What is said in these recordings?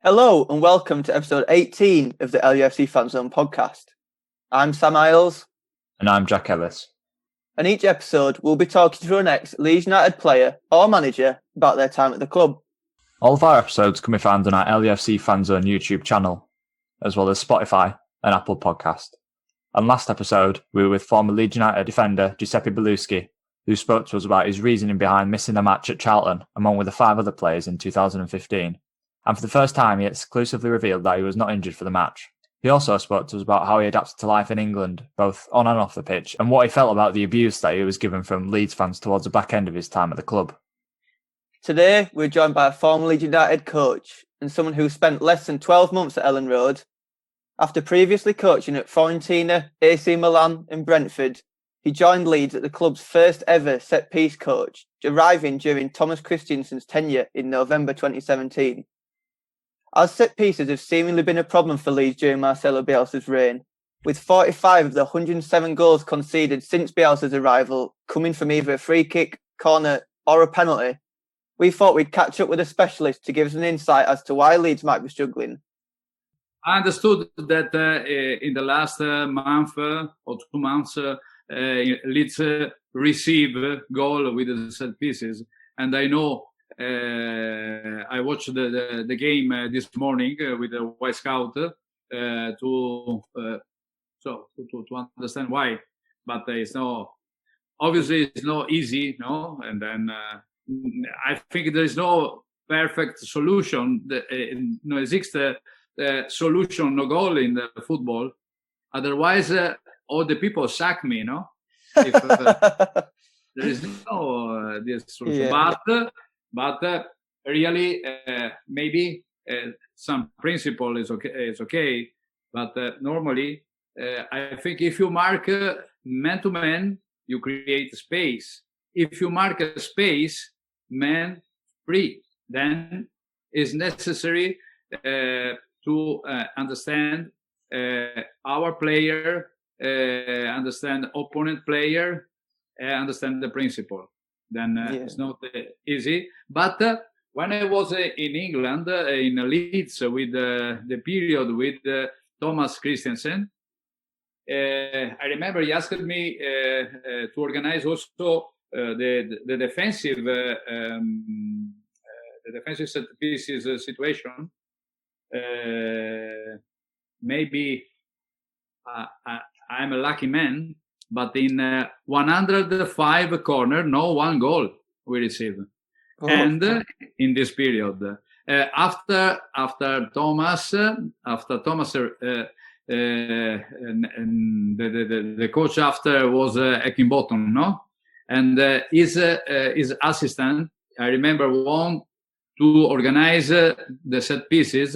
Hello and welcome to episode 18 of the LUFC Fan Zone podcast. I'm Sam Isles. And I'm Jack Ellis. And each episode we'll be talking to an ex-Leeds United player or manager about their time at the club. All of our episodes can be found on our LUFC Fan Zone YouTube channel, as well as Spotify and Apple Podcast. And last episode, we were with former Leeds United defender Giuseppe Beluschi, who spoke to us about his reasoning behind missing the match at Charlton, along with the 5 other players in 2015. And for the first time, he exclusively revealed that he was not injured for the match. He also spoke to us about how he adapted to life in England, both on and off the pitch, and what he felt about the abuse that he was given from Leeds fans towards the back end of his time at the club. Today, we're joined by a former Leeds United coach and someone who spent less than 12 months at Ellen Road. After previously coaching at Fiorentina, AC Milan and Brentford, he joined Leeds as the club's first ever set-piece coach, arriving during Thomas Christiansen's tenure in November 2017. As set pieces have seemingly been a problem for Leeds during Marcelo Bielsa's reign, with 45 of the 107 goals conceded since Bielsa's arrival coming from either a free kick, corner or a penalty, we thought we'd catch up with a specialist to give us an insight as to why Leeds might be struggling. I understood that in the last month or 2 months, Leeds receive goal with the set pieces, and I know I watched the game this morning with the White Scout to understand why, but it's obviously it's not easy, no. And then I think there is no perfect solution. No exists a solution, no goal in the football. Otherwise, all the people sack me, no. If there is no this solution, yeah. But really, maybe some principle is okay. But normally, I think if you mark man-to-man, you create space. If you mark a space, man free, then it's necessary to understand our player, understand opponent player, understand the principle. Then it's not easy. But when I was in England, in Leeds, with the period with Thomas Christiansen, I remember he asked me to organize also the defensive set pieces situation. Maybe I'm a lucky man. But in 105 corner, no one goal we receive. Oh. And in this period, after Thomas, the coach after was Heckingbottom, no, and his assistant, I remember, want to organize the set pieces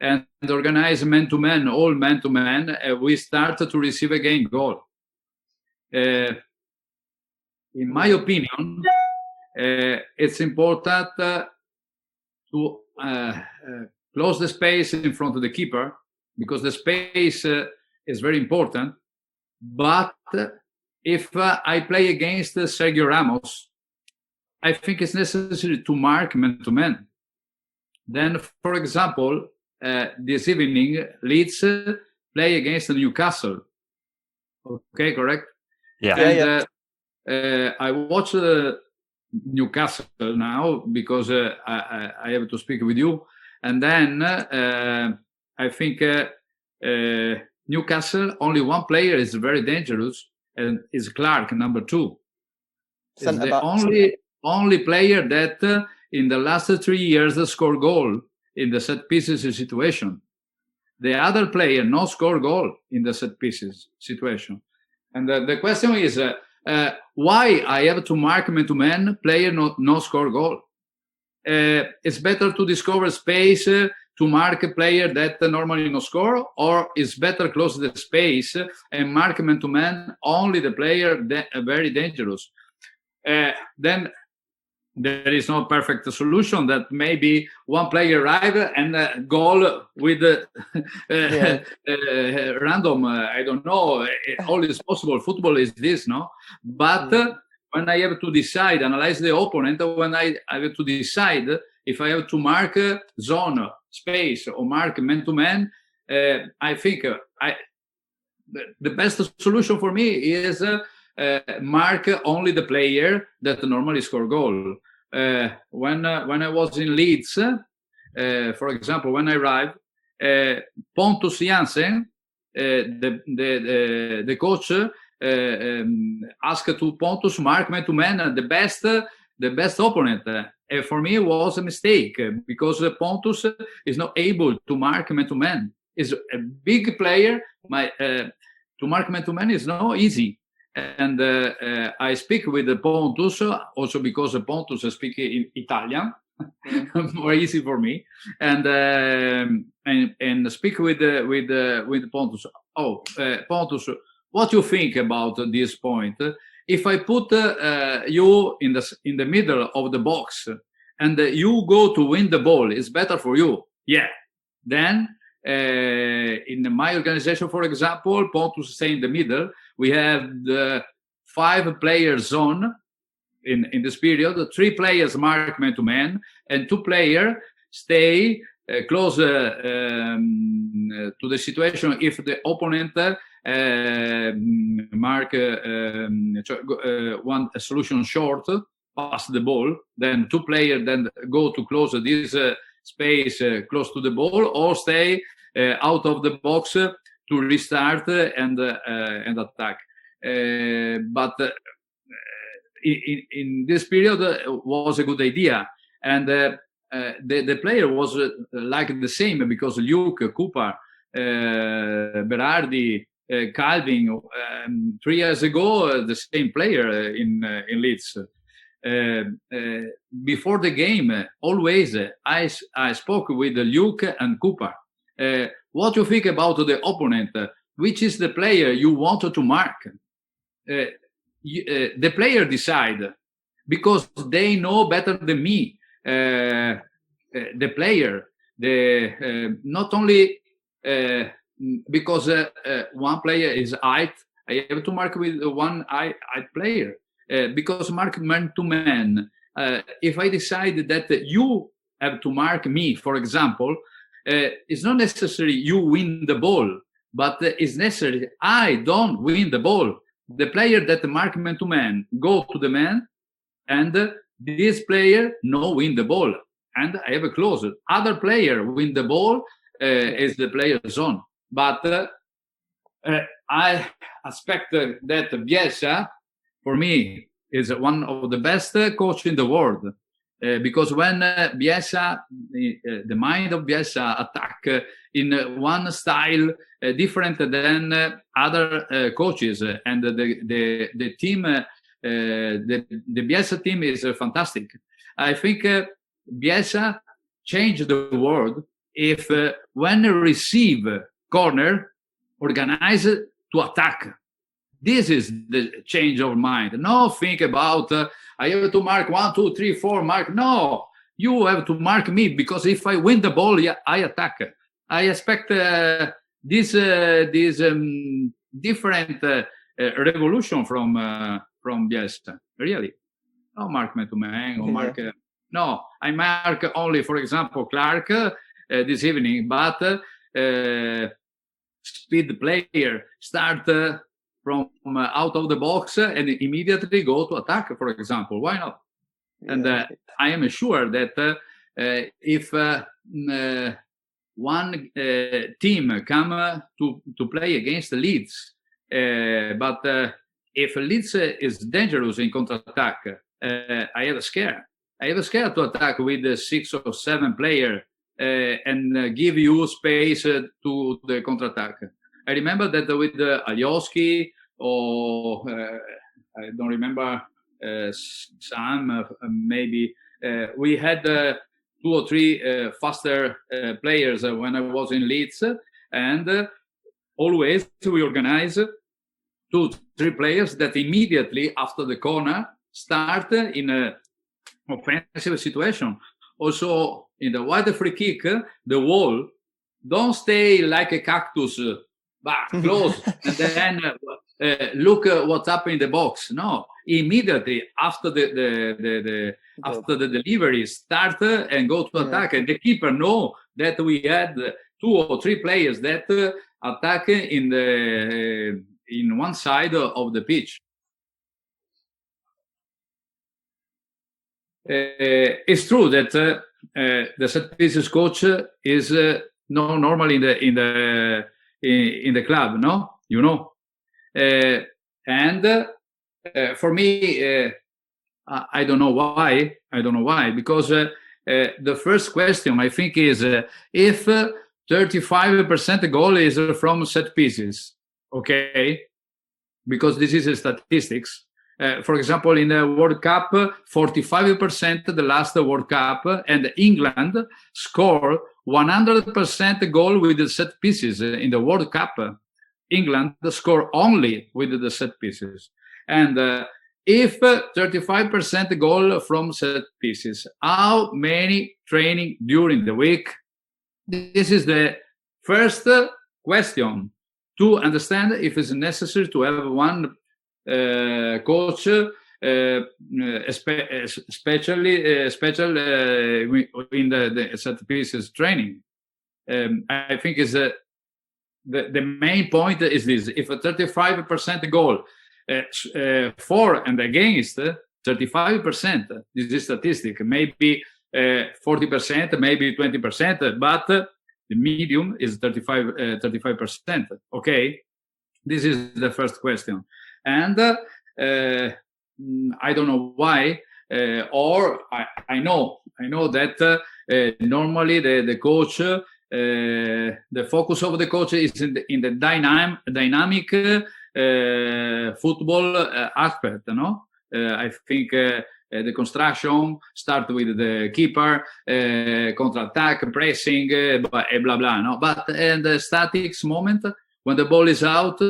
and organize man-to-man, all man-to-man. We start to receive again goal. In my opinion, it's important to close the space in front of the keeper, because the space is very important. But if I play against Sergio Ramos, I think it's necessary to mark man-to-man. Then, for example, this evening, Leeds play against Newcastle. Okay, correct? Yeah. And I watch Newcastle now because I have to speak with you. And then I think Newcastle, only one player is very dangerous, and is Clark, number 2. Is the only player that in the last 3 years scored goal in the set pieces situation. The other player no score goal in the set pieces situation. And the question is, why I have to mark man-to-man, player no score goal? It's better to discover space to mark a player that normally no score, or it's better close the space and mark man-to-man only the player that very dangerous. Then there is no perfect solution that maybe one player arrive and goal with random. I don't know. All is possible. Football is this, no? But when I have to decide, analyze the opponent, when I have to decide if I have to mark zone space or mark man-to-man, I think the best solution for me is mark only the player that normally score goal. When I was in Leeds, for example, when I arrived, Pontus Janssen, the coach, asked to Pontus mark man-to-man the best opponent. For me, it was a mistake because Pontus is not able to mark man-to-man. Is a big player. To mark man-to-man is not easy. And I speak with Pontus also because Pontus speaks in Italian, more easy for me. And speak with Pontus. Pontus, what you think about this point? If I put you in the middle of the box and you go to win the ball, it's better for you. Yeah. Then in my organization, for example, Pontus stay in the middle. We have the 5-player zone in this period. 3 players mark man-to-man, and 2 players stay close to the situation if the opponent mark one solution short, pass the ball. Then 2 players then go to close this space close to the ball, or stay out of the box to restart and attack. But in this period was a good idea, and the player was like the same because Luke, Cooper, Berardi, Calvin, 3 years ago, the same player in Leeds. Before the game, always I spoke with Luke and Cooper. What you think about the opponent? Which is the player you wanted to mark? The player decide because they know better than me. The player, not only because one player is height, I have to mark with one height player. Because mark man-to-man, if I decide that you have to mark me, for example, it's not necessary you win the ball, but it's necessary I don't win the ball. The player that mark man-to-man go to the man, and this player no win the ball, and I have a close. Other player win the ball is the player zone. But I expect that Bielsa, for me, is one of the best coach in the world. Because when Bielsa, the mind of Bielsa attack in one style different than other coaches, and the team, the Bielsa team is fantastic. I think Bielsa changed the world if when receive corner, organize to attack. This is the change of mind. No think about, I have to mark 1, 2, 3, 4, mark. No, you have to mark me because if I win the ball, I attack. I expect this different revolution from Bielsa. Really. No mark man-to-man or mark. No, I mark only, for example, Clark this evening, but speed player start from out of the box and immediately go to attack, for example. Why not? Yeah. And I am sure that if one team come to play against Leeds, but if Leeds is dangerous in counter-attack, I have a scare. I have a scare to attack with 6 or 7 players and give you space to the counter-attack. I remember that with Alioski or I don't remember Sam maybe we had 2 or 3 faster players when I was in Leeds, and always we organize 2, 3 players that immediately after the corner start in a offensive situation. Also in the wide free kick, the wall don't stay like a cactus. But close and then look what's up in the box. No, immediately after the after the delivery start and go to attack, and the keeper know that we had 2 or 3 players that attack in one side of the pitch. It's true that the set pieces coach is not normally in the club, no, you know, and for me, I don't know why. Because the first question I think is if 35% goal is from set pieces, okay, because this is a statistics. For example, in the World Cup, 45% the last World Cup, and England scored 100% goal with the set pieces. In the World Cup, England scored only with the set pieces. And if 35% goal from set pieces, how many training during the week? This is the first question to understand if it's necessary to have one coach, especially in the set pieces training. I think is the main point is this: if a 35% goal for and against 35%, this is statistic. Maybe 40%, maybe 20%, but the medium is 35%. Okay, this is the first question. And I don't know why, or I know that normally the coach, the focus of the coach is in the dynamic football aspect. No, I think the construction start with the keeper, counter-attack, pressing, blah blah. No, but in the statics moment when the ball is out.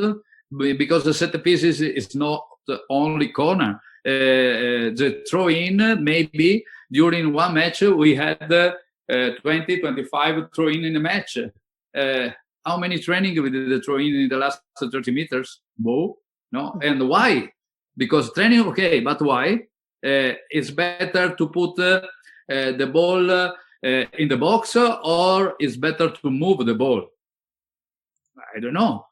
Because the set pieces is not only corner. The throw-in, maybe during one match we had 20, 25 throw-in in a match. How many training we did the throw-in in the last 30 meters? Whoa, no. And why? Because training, okay, but why? It's better to put the ball in the box, or it's better to move the ball? I don't know.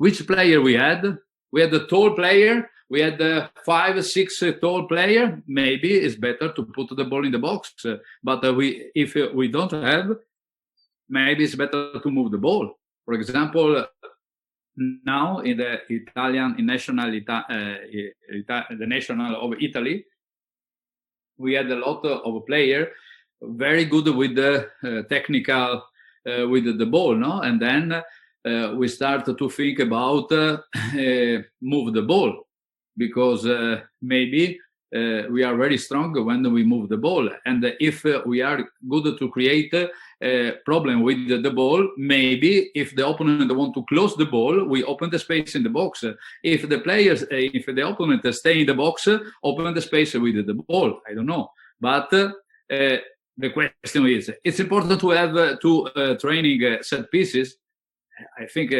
Which player we had? We had the tall player. We had the 5, 6 tall player. Maybe it's better to put the ball in the box. But if we don't have, maybe it's better to move the ball. For example, now in the the national of Italy, we had a lot of players very good with the technical with the ball, no, and then. We start to think about move the ball, because maybe we are very strong when we move the ball, and if we are good to create a problem with the ball, maybe if the opponent want to close the ball, we open the space in the box. If the opponent stay in the box, open the space with the ball. I don't know, but the question is, it's important to have two training set pieces. I think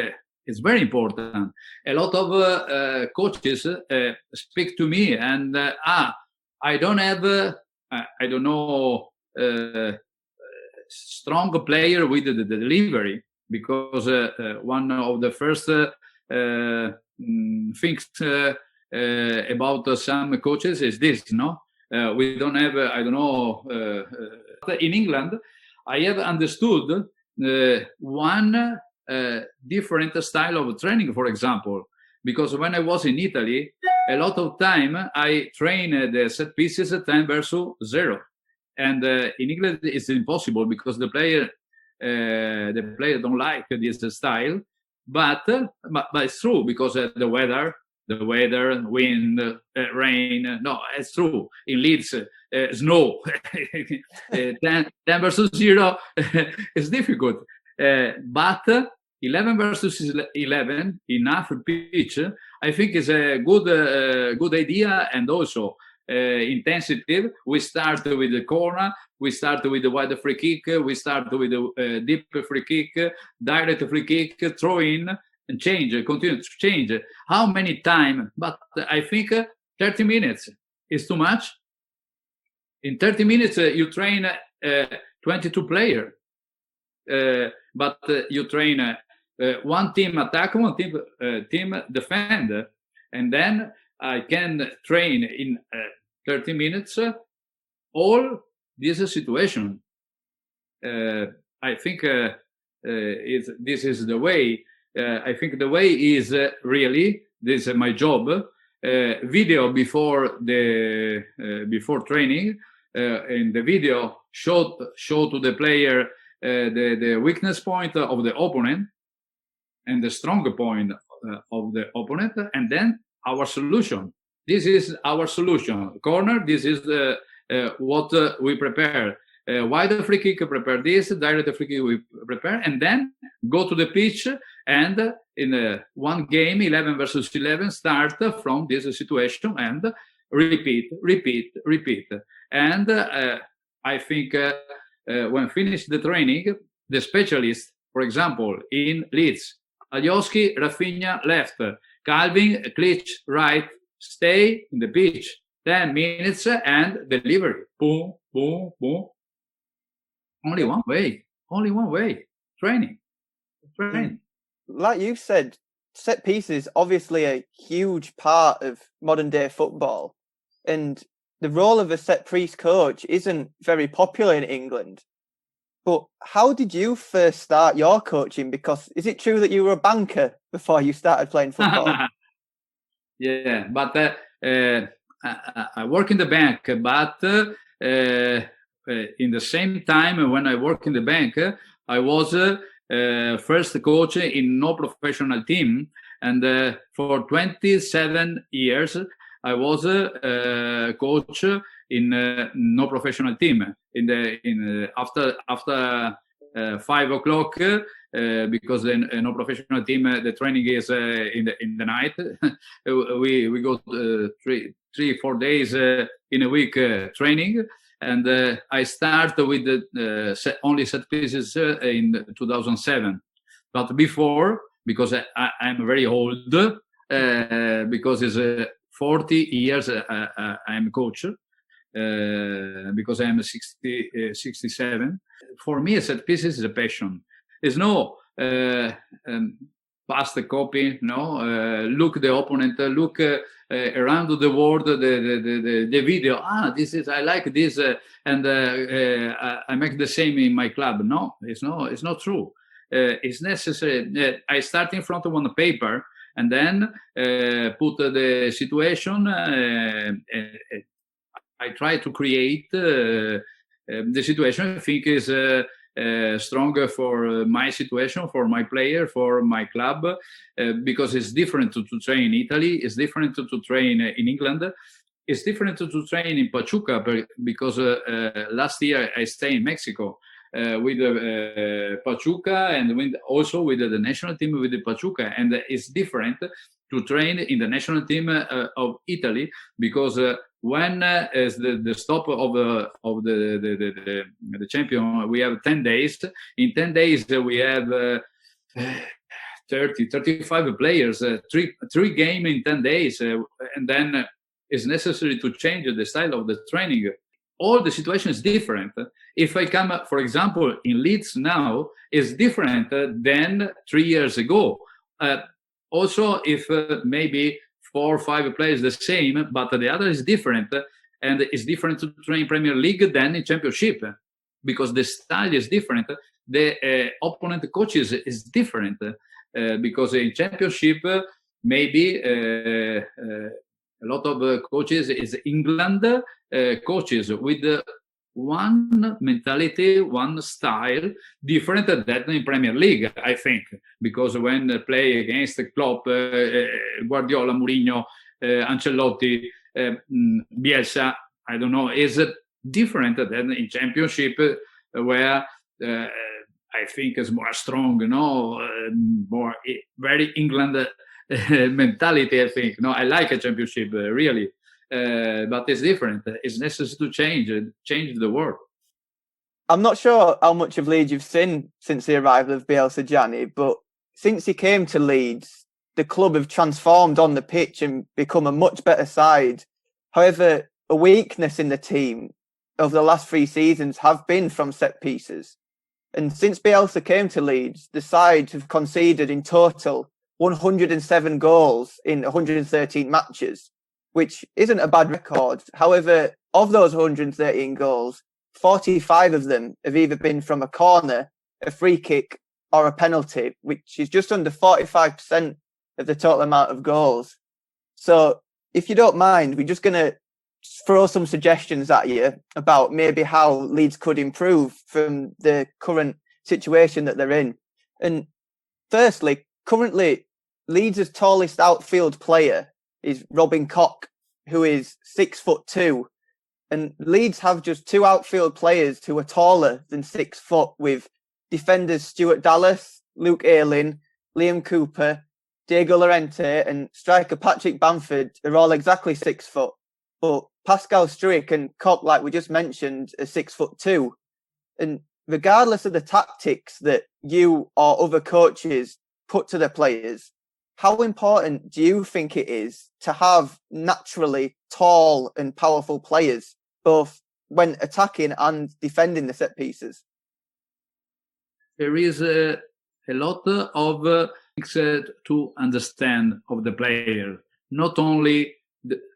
it's very important. A lot of coaches speak to me and I don't have I don't know strong player with the delivery, because one of the first things about some coaches is this, no, we don't have I don't know in England I have understood one different style of training, for example, because when I was in Italy, a lot of time I train the set pieces at 10 versus 0, and in England it's impossible because the player don't like this style, but it's true, because the weather, wind, rain. No, it's true. In Leeds, snow, 10 versus 0 is difficult, but 11 versus 11, enough pitch, I think is a good idea, and also intensity. We start with the corner, we start with the wide free kick, we start with the deep free kick, direct free kick, throw in, and change, continue to change. How many times? But I think 30 minutes is too much. In 30 minutes, you train 22 players, but you train one team attack, one team defend, and then I can train in 30 minutes all this situation. I think this is the way. I think the way is really, this is my job, video before training. In the video, show to the player the weakness point of the opponent and the strong point of the opponent, and then our solution. This is our solution. Corner, this is what we prepare. Wide free kick, prepare this. Direct free kick, we prepare. And then go to the pitch and in one game, 11 versus 11, start from this situation and repeat. And I think when finished the training, the specialist, for example, in Leeds, Alioski, Rafinha left, Calvin, Klitsch right, stay in the pitch, 10 minutes and delivery. Boom, boom, boom. Only one way. Training. Like you said, set pieces obviously a huge part of modern day football, and the role of a set piece coach isn't very popular in England. But how did you first start your coaching? Because is it true that you were a banker before you started playing football? Yeah, but I work in the bank, but in the same time when I work in the bank, I was first coach in no professional team, and for 27 years I was coach in no professional team. After 5 o'clock, because in no professional team the training is in the night. we go 3-4 days in a week training, and I start with only set pieces in 2007. But before, because I'm very old, because it's 40 years I'm coach, because I'm 67. For me, a set pieces is a passion. It's no pass the copy, no, look the opponent, look around the world, the video. This is, I like this, and I make the same in my club. No, it's not true. It's necessary. I start in front of one paper, and then put the situation. I try to create the situation I think is stronger for my situation, for my player, for my club, because it's different to train in Italy, it's different to train in England, it's different to train in Pachuca, because last year I stayed in Mexico with Pachuca, and also with the national team with the Pachuca, and it's different to train in the national team of Italy, because when is the stop of the champion, we have 10 days. In 10 days we have 35 players, three games in 10 days, and then it's necessary to change the style of the training. All the situation is different. If I come, for example, in Leeds now, is different than 3 years ago. Also, if maybe 4 or 5 players the same, but the other is different, and it's different to train Premier League than in Championship, because the style is different. The opponent coaches is different, because in Championship maybe a lot of coaches is England coaches with one mentality, one style different than in Premier League, I think, because when they play against Klopp, Guardiola, Mourinho, Ancelotti, Bielsa, I don't know, is different than in Championship, where I think is more strong, more very England mentality, I think. I like a Championship, really. But it's different. It's necessary to change the world. I'm not sure how much of Leeds you've seen since the arrival of Bielsa, Gianni, but since he came to Leeds, the club have transformed on the pitch and become a much better side. However, a weakness in the team over the last 3 seasons have been from set pieces. And since Bielsa came to Leeds, the side have conceded in total 107 goals in 113 matches, which isn't a bad record. However, of those 113 goals, 45 of them have either been from a corner, a free kick, or a penalty, which is just under 45% of the total amount of goals. So, if you don't mind, we're just going to throw some suggestions at you about maybe how Leeds could improve from the current situation that they're in. And firstly, currently, Leeds' tallest outfield player is Robin Koch, who is 6'2". And Leeds have just 2 outfield players who are taller than 6 foot, with defenders Stuart Dallas, Luke Ayling, Liam Cooper, Diego Llorente, and striker Patrick Bamford are all exactly 6 foot. But Pascal Struijk and Koch, like we just mentioned, are 6'2". And regardless of the tactics that you or other coaches put to the players, how important do you think it is to have naturally tall and powerful players, both when attacking and defending the set pieces? There is a lot of things to understand of the player, not only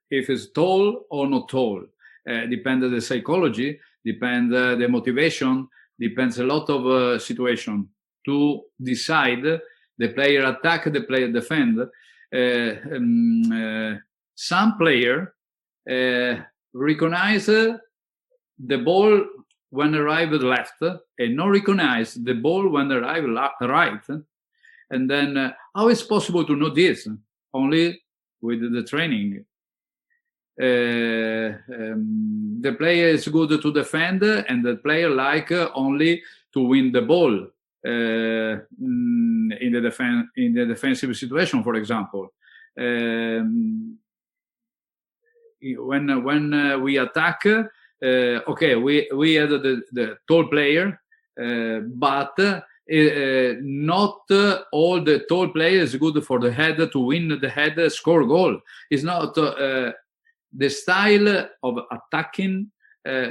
if it's tall or not tall. Depends the psychology, depends the motivation, depends a lot of situation to decide the player attack, the player defend. Some player recognize the ball when arrived left and not recognize the ball when arrived right. And then how is possible to know this? Only with the training. The player is good to defend and the player like only to win the ball in the defensive situation, for example. When we attack, okay, we had the tall player, but not all the tall players good for the head to win the head, score goal. It's not the style of attacking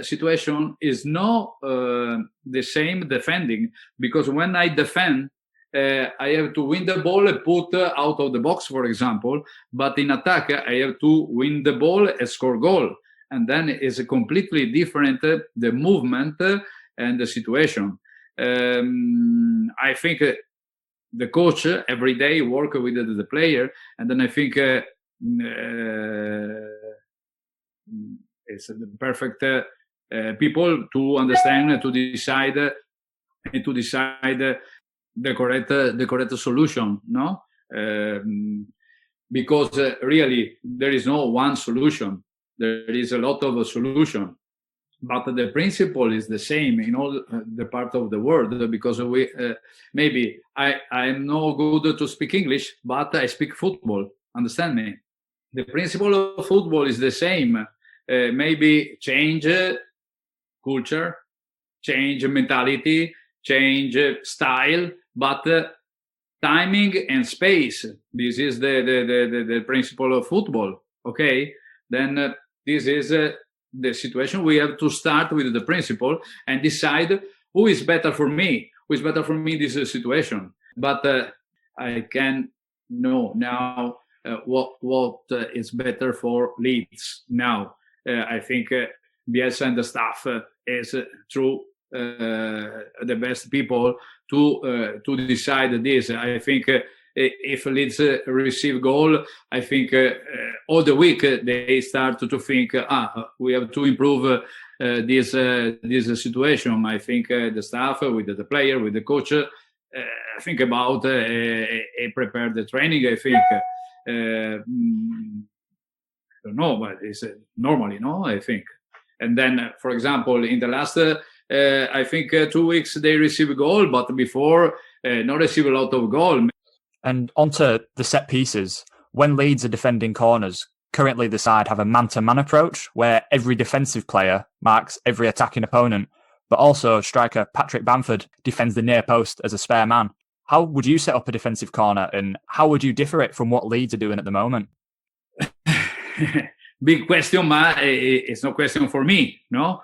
situation is not the same defending, because when I defend, I have to win the ball and put out of the box, for example. But in attack, I have to win the ball and score goal. And then it's a completely different, the movement and the situation. I think the coach every day work with the player, and then I think it's the perfect people to understand, to decide, and to decide the correct solution, no? Because really there is no one solution. There is a lot of solution, but the principle is the same in all the part of the world. Because we maybe I'm no good to speak English, but I speak football. Understand me? The principle of football is the same. Maybe change culture, change mentality, change style, but timing and space. This is the principle of football. Okay, then this is the situation. We have to start with the principle and decide who is better for me. Who is better for me in this situation? But I can know now what is better for Leeds now. I think Bielsa and the staff is through the best people to decide this. I think if Leeds receive goal, I think all the week they start to think, we have to improve this situation. I think the staff with the player, with the coach, think about prepare the training. I think I don't know, but it's normally, no, I think. And then, for example, in the last I think 2 weeks they receive a goal, but before not receive a lot of goal. And onto the set pieces. When Leeds are defending corners, currently the side have a man-to-man approach where every defensive player marks every attacking opponent, but also striker Patrick Bamford defends the near post as a spare man. How would you set up a defensive corner, and how would you differ it from what Leeds are doing at the moment? big question, but it's no question for me. No,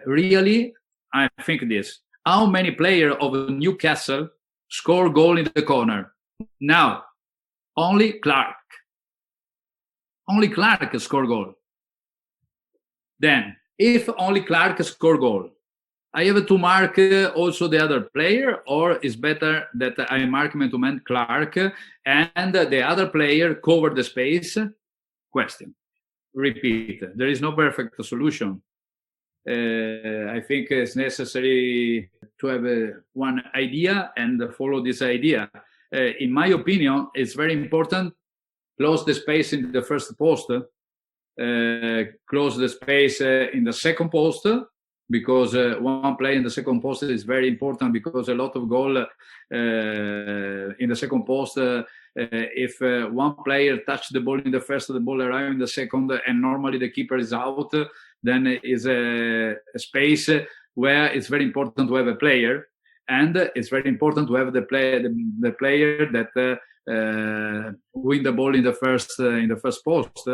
really, I think this. How many players of Newcastle score goal in the corner? Now, only Clark. Only Clark score goal. Then, if only Clark score goal, I have to mark also the other player, or it's better that I mark man-to-man Clark and the other player cover the space? Question. Repeat. There is no perfect solution. I think it's necessary to have one idea and follow this idea. In my opinion, it's very important. Close the space in the first post, close the space in the second post, because one play in the second post is very important, because a lot of goal in the second post, if one player touch the ball in the first, the ball arrive in the second, and normally the keeper is out, then is a space where it's very important to have a player, and it's very important to have the player that win the ball in the first post.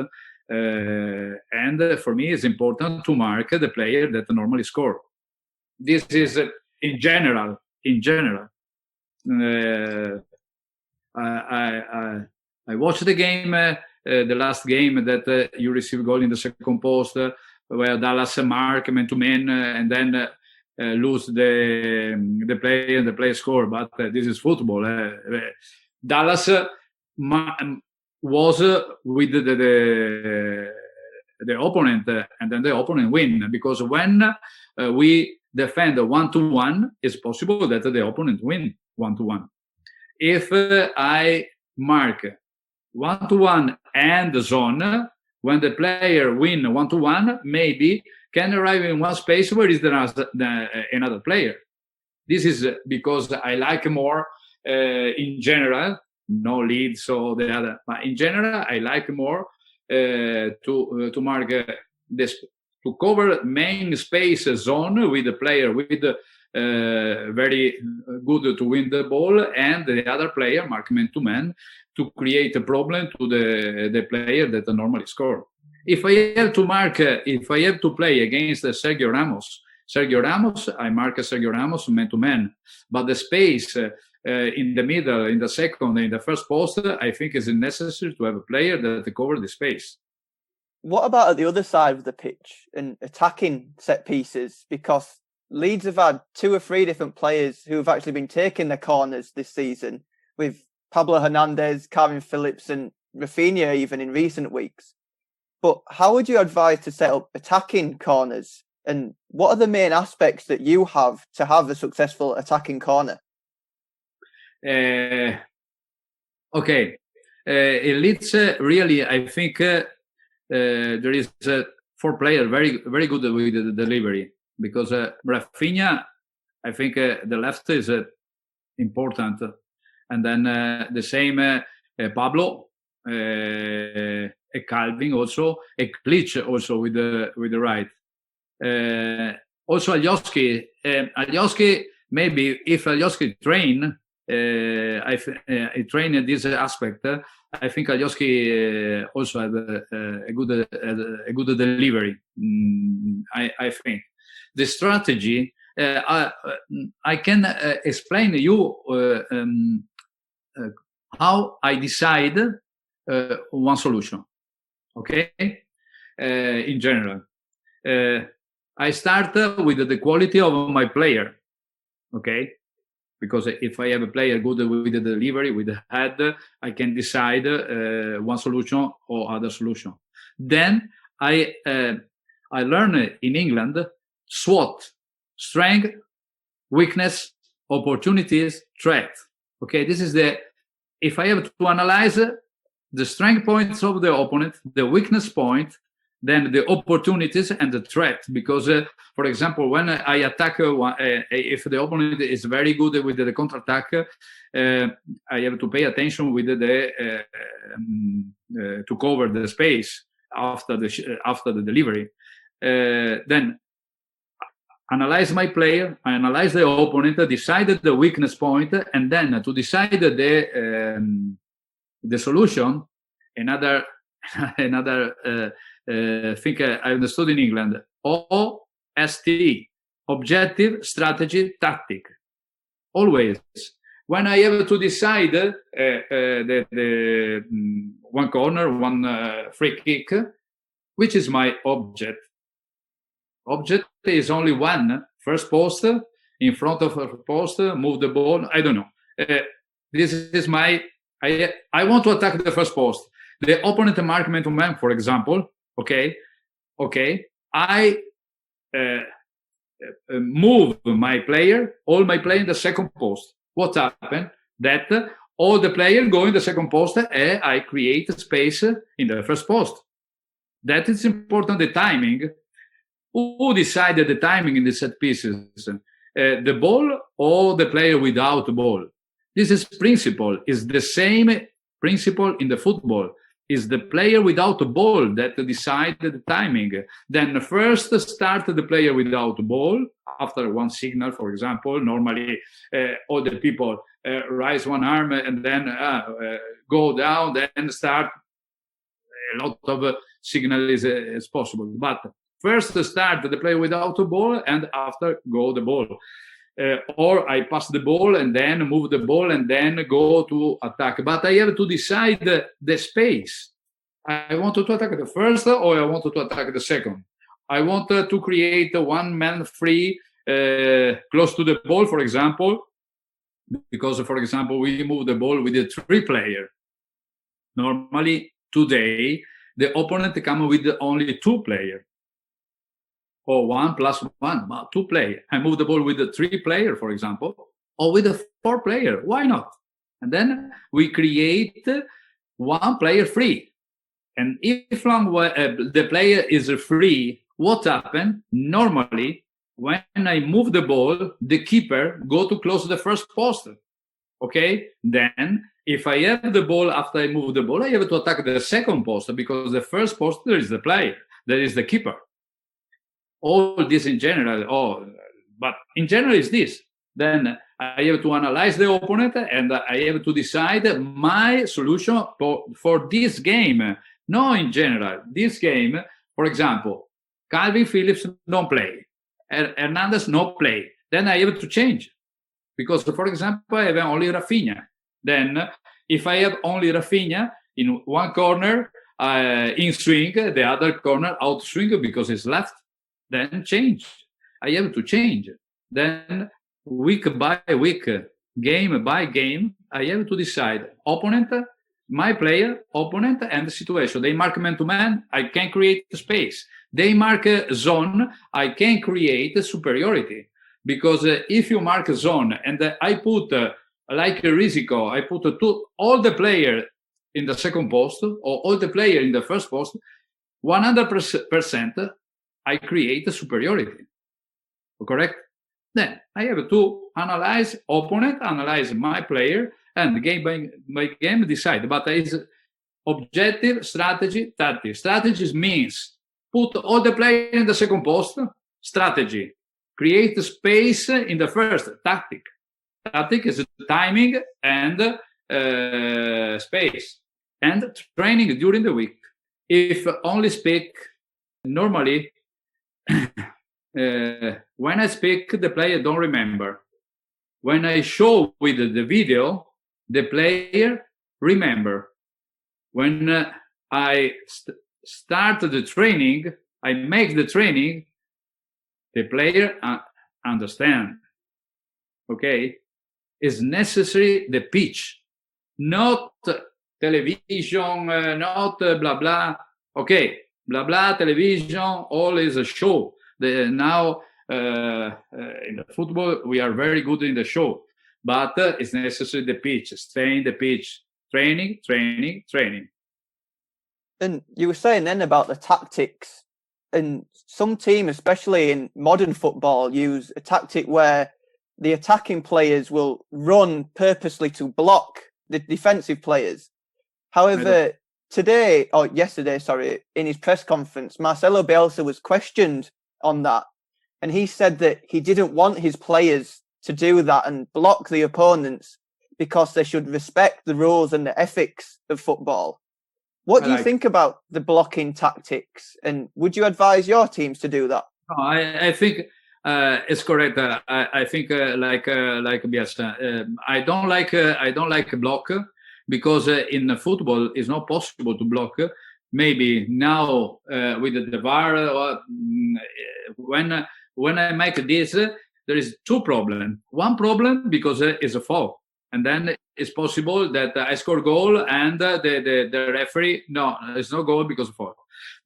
And for me, it's important to mark the player that normally score. This is in general. I watched the game, the last game that you received goal in the second post, where Dallas mark man-to-man and then lose the player and the player score. But this is football. Dallas was with the opponent, and then the opponent win, because when we defend 1-1, it's possible that the opponent win 1-1. If I mark 1-1 and the zone, when the player win 1-1, maybe can arrive in one space where is another player. This is because I like more in general, no Leeds or the other, but in general I like more to mark this, to cover main space zone with the player with very good to win the ball, and the other player mark man-to-man to create a problem to the player that normally score. If I have to play against Sergio Ramos, I mark Sergio Ramos man-to-man, but the space in the middle, in the second, in the first post, I think is necessary to have a player that cover the space. What about at the other side of the pitch and attacking set pieces? Because Leeds have had 2 or 3 different players who have actually been taking their corners this season, with Pablo Hernandez, Calvin Phillips and Rafinha even in recent weeks. But how would you advise to set up attacking corners? And what are the main aspects that you have to have a successful attacking corner? Okay. In Leeds, really, I think there is 4 players very, very good with the delivery, because Rafinha, I think the left is important, and then the same Pablo, Calvin also, Klitsch also with the right. Also Alioski, maybe if Alioski train, I train this aspect. I think Alioski also had a good delivery. I think the strategy. I can explain to you how I decide one solution. Okay, in general, I start with the quality of my player. Okay. Because if I have a player good with the delivery, with the head, I can decide one solution or other solution. Then I learn in England SWOT: strength, weakness, opportunities, threat. Okay, this is if I have to analyze the strength points of the opponent, the weakness point, then the opportunities and the threat. Because, for example, when I attack, if the opponent is very good with the counter-attack, I have to pay attention with to cover the space after the delivery. Then analyze my player, analyze the opponent, decide the weakness point, and then to decide the solution, another thing I understood in England. OST, objective, strategy, tactic. Always. When I have to decide the one corner, one free kick, which is my object? Object is only one. First post, in front of a post, move the ball. I don't know. This is my... I want to attack the first post. The opponent mark man to man, for example. Okay. I move my player, all my player in the second post. What happened? That all the players go in the second post and I create a space in the first post. That is important, the timing. Who decided the timing in the set pieces? The ball or the player without the ball? This is principle. Is the same principle in the football. Is the player without the ball that decide the timing. Then first start the player without the ball. After one signal, for example, normally all the people raise one arm and then go down, then start. A lot of signal is possible. But first start the player without the ball and after go the ball. Or I pass the ball and then move the ball and then go to attack. But I have to decide the space. I want to attack the first or I want to attack the second. I want to create a one man free close to the ball, for example, because, for example, we move the ball with a 3 player. Normally, today, the opponent come with only 2 player. Or 1 plus 1, 2 player. I move the ball with a 3 player, for example, or with a 4 player. Why not? And then we create 1 player free. And if the player is free, what happens? Normally, when I move the ball, the keeper go to close the first post. Okay? Then, if I have the ball after I move the ball, I have to attack the second post because the first post, there is the player, there is the keeper. All this in general, but in general is this. Then I have to analyze the opponent and I have to decide my solution for this game. No, in general, this game, for example, Calvin Phillips don't play, Hernandez no play. Then I have to change because, for example, I have only Rafinha. Then if I have only Rafinha in one corner, in swing, the other corner out swing because it's left. Then change. I have to change. Then week by week, game by game, I have to decide opponent, my player, opponent, and the situation. They mark man-to-man, I can create space. They mark a zone, I can create superiority. Because if you mark a zone and I put, like a Risico, I put all the player in the second post or all the player in the first post, 100%, I create a superiority. Correct? Then I have to analyze opponent, analyze my player, and game by game decide. But it's objective, strategy, tactic. Strategy means put all the players in the second post. Strategy. Create space in the first. Tactic. Tactic is timing and space. And training during the week. If only speak normally, when I speak, the player don't remember. When I show with the video, the player remember. When I start the training, I make the training, the player understand. Okay? It's necessary the pitch, not television, not blah blah. Okay, blah blah television, all is a show. Now in the football we are very good in the show, but it's necessary the pitch, train the pitch, training. And you were saying then about the tactics, and some teams, especially in modern football, use a tactic where the attacking players will run purposely to block the defensive players. However, yesterday, in his press conference, Marcelo Bielsa was questioned on that. And he said that he didn't want his players to do that and block the opponents because they should respect the rules and the ethics of football. What do you think about the blocking tactics, and would you advise your teams to do that? I think it's correct. I think like Bielsa, I don't like a block because in football it's not possible to block. Maybe now with the VAR, when I make this, there is two problems. One problem because it's a foul, and then it's possible that I score goal and the referee, no, it's no goal because of foul.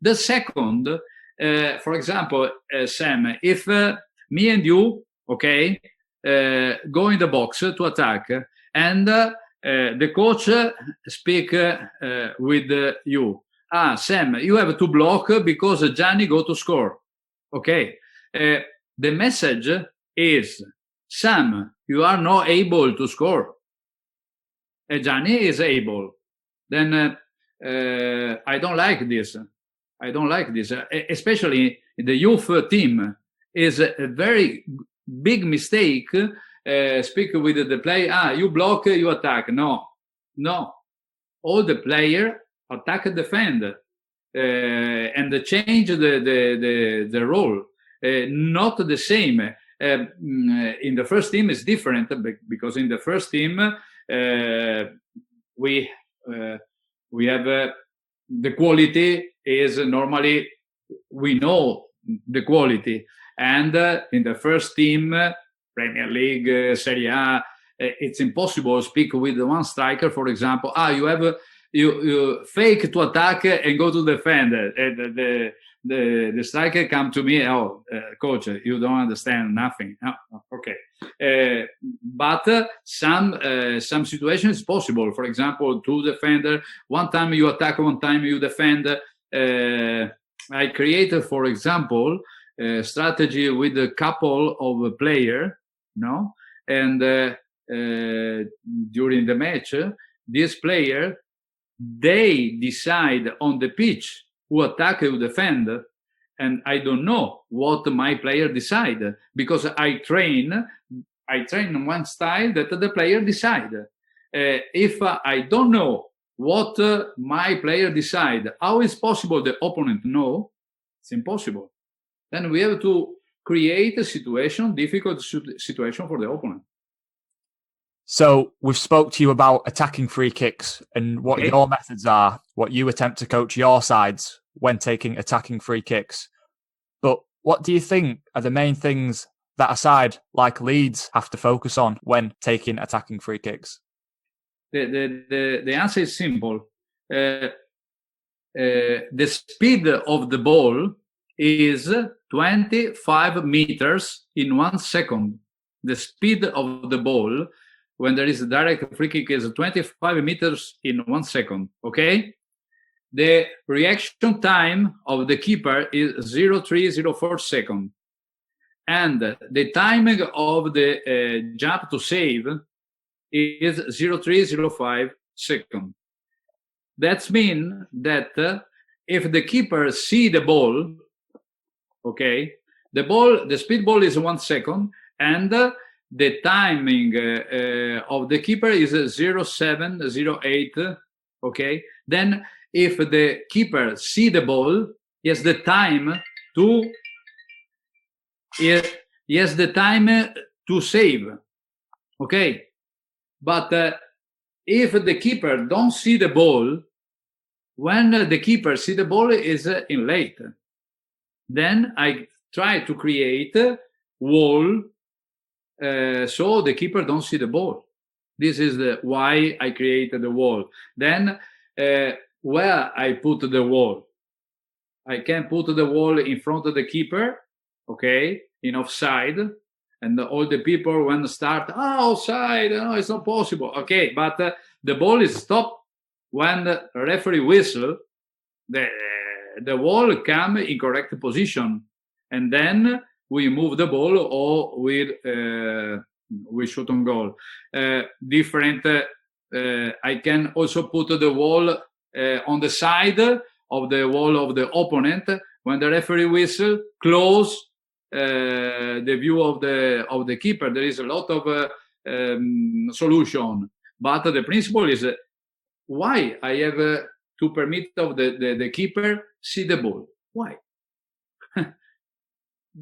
The second, for example, Sam, if me and you, okay, go in the box to attack, and the coach speak with you. Sam, you have to block because Gianni go to score. Okay. The message is, Sam, you are not able to score. Gianni is able. Then I don't like this. I don't like this. Especially the youth team is a very big mistake. Speak with the player. You block, you attack. No. All the player attack and defend, and change the role. Not the same. In the first team is different because in the first team we have the quality is normally we know the quality, and in the first team, Premier League, Serie A, it's impossible to speak with one striker. For example, you fake to attack and go to defend. The striker come to me, coach, you don't understand nothing. Okay. But some situation is possible. For example, two defender, one time you attack, one time you defend. I created, for example, a strategy with a couple of player, and during the match, this player, they decide on the pitch who attack, who defend, and I don't know what my player decide because I train one style that the player decide. If I don't know what my player decide, how is possible the opponent know? It's impossible. Then we have to create a difficult situation for the opponent. So we've spoke to you about attacking free kicks and what your methods are, what you attempt to coach your sides when taking attacking free kicks. But what do you think are the main things that a side like Leeds have to focus on when taking attacking free kicks? The answer is simple. The speed of the ball is 25 meters in 1 second. The speed of the ball when there is a direct free kick is 25 meters in 1 second, okay? The reaction time of the keeper is 0.304 seconds. And the timing of the jump to save is 0.305 seconds. That means that if the keeper see the ball, okay, the speed ball is 1 second, and the timing of the keeper is 0.708, okay? Then if the keeper see the ball, he has the time to save, okay? But if the keeper don't see the ball, when the keeper see the ball is in late. Then I try to create a wall so the keeper don't see the ball. This is why I created the wall. Then where I put the wall, I can put the wall in front of the keeper, okay, in offside, and all the people when start offside, no, it's not possible, okay, but the ball is stopped when the referee whistle. The wall come in correct position, and then we move the ball or we shoot on goal. I can also put the wall on the side of the wall of the opponent. When the referee whistle, close the view of the keeper. There is a lot of solution, but the principle is why I have to permit of the keeper see the ball. Why?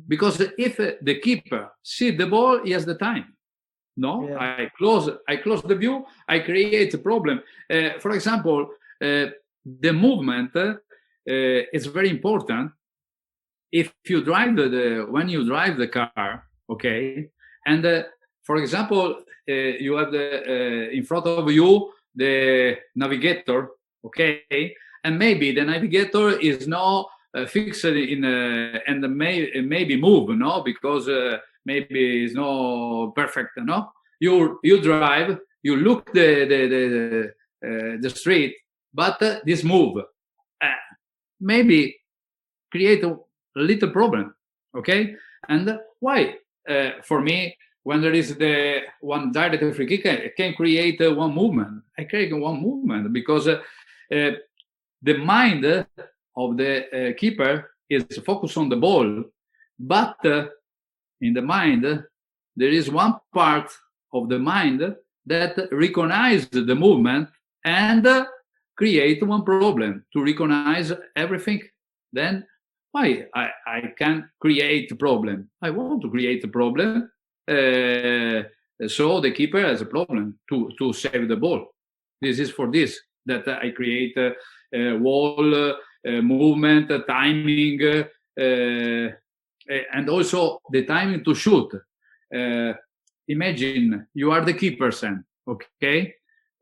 Because if the keeper see the ball, he has the time. No, Yeah. I close the view. I create a problem. For example, the movement is very important. If you drive when you drive the car, okay, and for example, you have in front of you the navigator, okay, and maybe the navigator is not fixed in and maybe move, no, because maybe it's not perfect, no. You drive, you look the street, but this move maybe create a little problem, okay? And why? For me, when there is the one direct free kick, I can create one movement. I create one movement because the mind of the keeper is focused on the ball, but in the mind there is one part of the mind that recognizes the movement and create one problem to recognize everything. Then why I can create a problem? I want to create a problem, so the keeper has a problem to save the ball. This is for this that I create wall, movement, timing, and also the timing to shoot. Imagine you are the keeper, Sam, okay?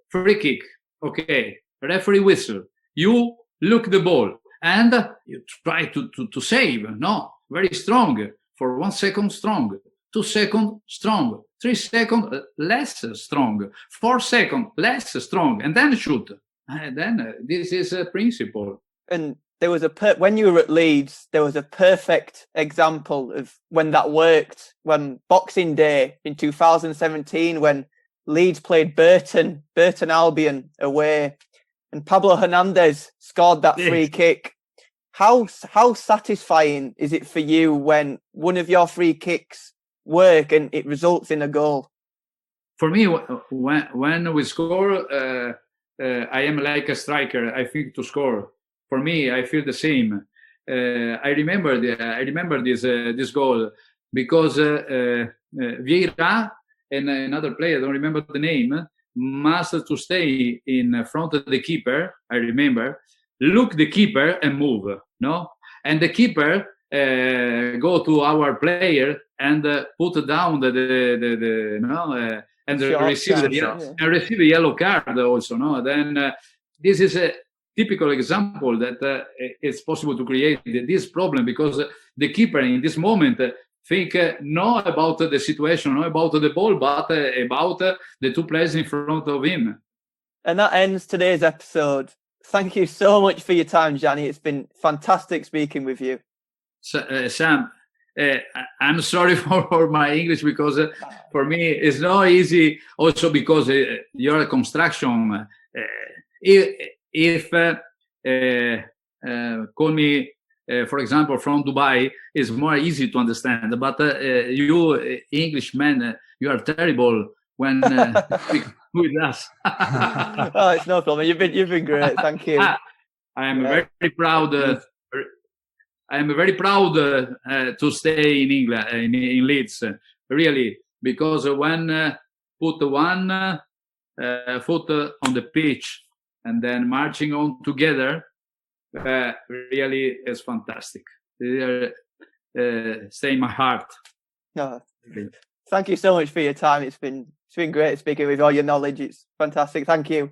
Free kick, okay? Referee whistle. You look the ball and you try to save. No, very strong. For 1 second, strong. 2 seconds, strong. 3 seconds, less strong. 4 seconds, less strong. And then shoot. And then this is a principle. And there was when you were at Leeds, there was a perfect example of when that worked. When Boxing Day in 2017, when Leeds played Burton Albion away, and Pablo Hernandez scored that free kick. How satisfying is it for you when one of your free kicks work and it results in a goal? For me, when we score, I am like a striker. I think to score. For me, I feel the same. I remember this goal because Vieira and another player, I don't remember the name, must to stay in front of the keeper. I remember, look the keeper and move, no, and the keeper go to our player and put down the no, and receive a yellow card also, no. Then this is a typical example that it's possible to create this problem because the keeper in this moment think not about the situation, not about the ball, but about the two players in front of him. And that ends today's episode. Thank you so much for your time, Gianni. It's been fantastic speaking with you. Sam, I'm sorry for my English because for me it's not easy. Also because you're a construction. If call me, for example, from Dubai, is more easy to understand. But you Englishmen, you are terrible when with us. Oh, it's no problem. You've been great. Thank you. I am very proud. I am very proud to stay in England, in Leeds, really, because when put one foot on the pitch and then marching on together, really is fantastic. Stay in my heart. No. Thank you so much for your time. It's been great speaking with all your knowledge. It's fantastic. Thank you.